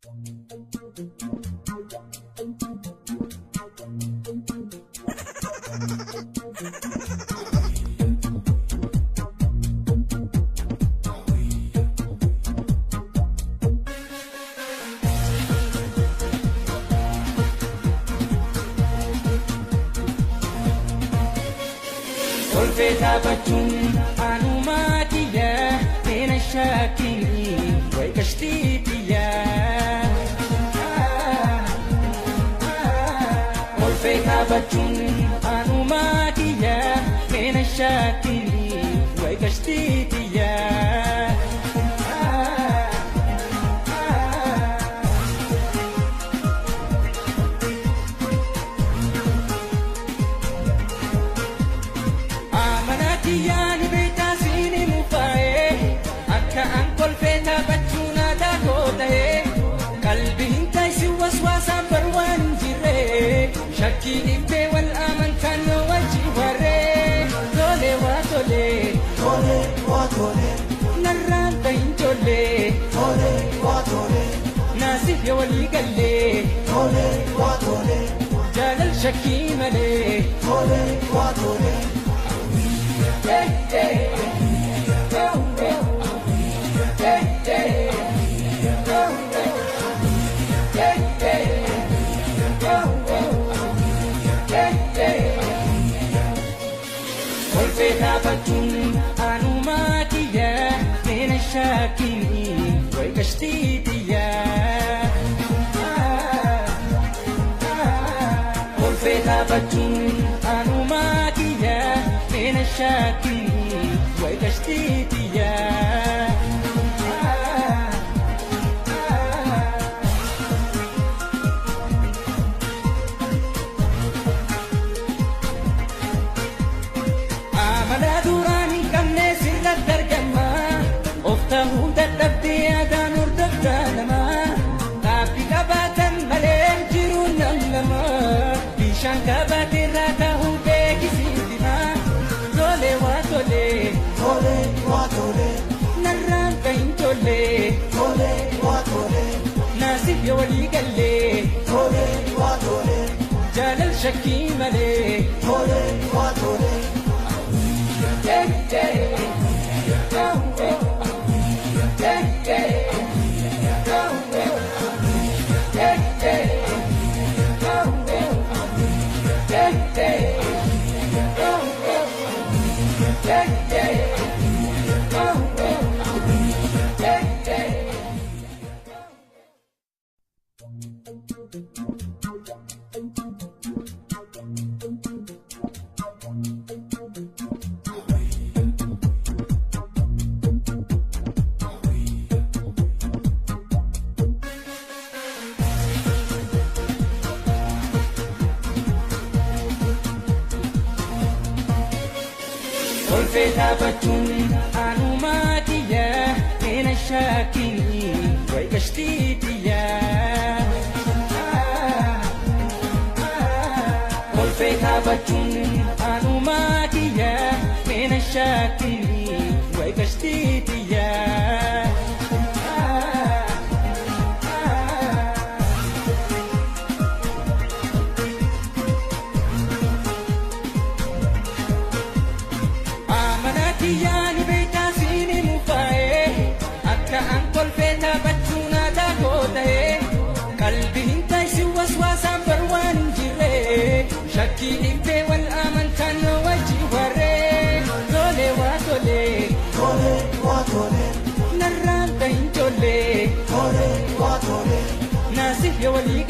Olfeta bachun anumatiya tena shakini waikashtitiya Olfeta bachun anumatiya tena shakini waikashtitiya Yani beta sini mufae akka ankol feta bachuna da kotahe kalbin tay si waswasa barwan jire shakki ibbe wal aman kan wajibare tole wa tole narran tayin tole nasif ya wali galle jalal shakki male Olfeta bachun anumatiya tena shakini waikashtitiya Olfeta bachun anumatiya tena shakini waikashtitiya Shankabati rata hube kisitima tole wa tole narran kain tole nasib ya wali galle jalal shakki male Olfeta bachun anumatiya tena shakini waikashtitiya Olfeta bachun anumatiya tena shakini waikashtitiya Yani beta sini mufae akka ankol feta bachuna da kotahe kalbin tay si waswasa barwan jire shakki ibbe wal aman kan wajibare tole wa tole narran tayin tole nasif ya wali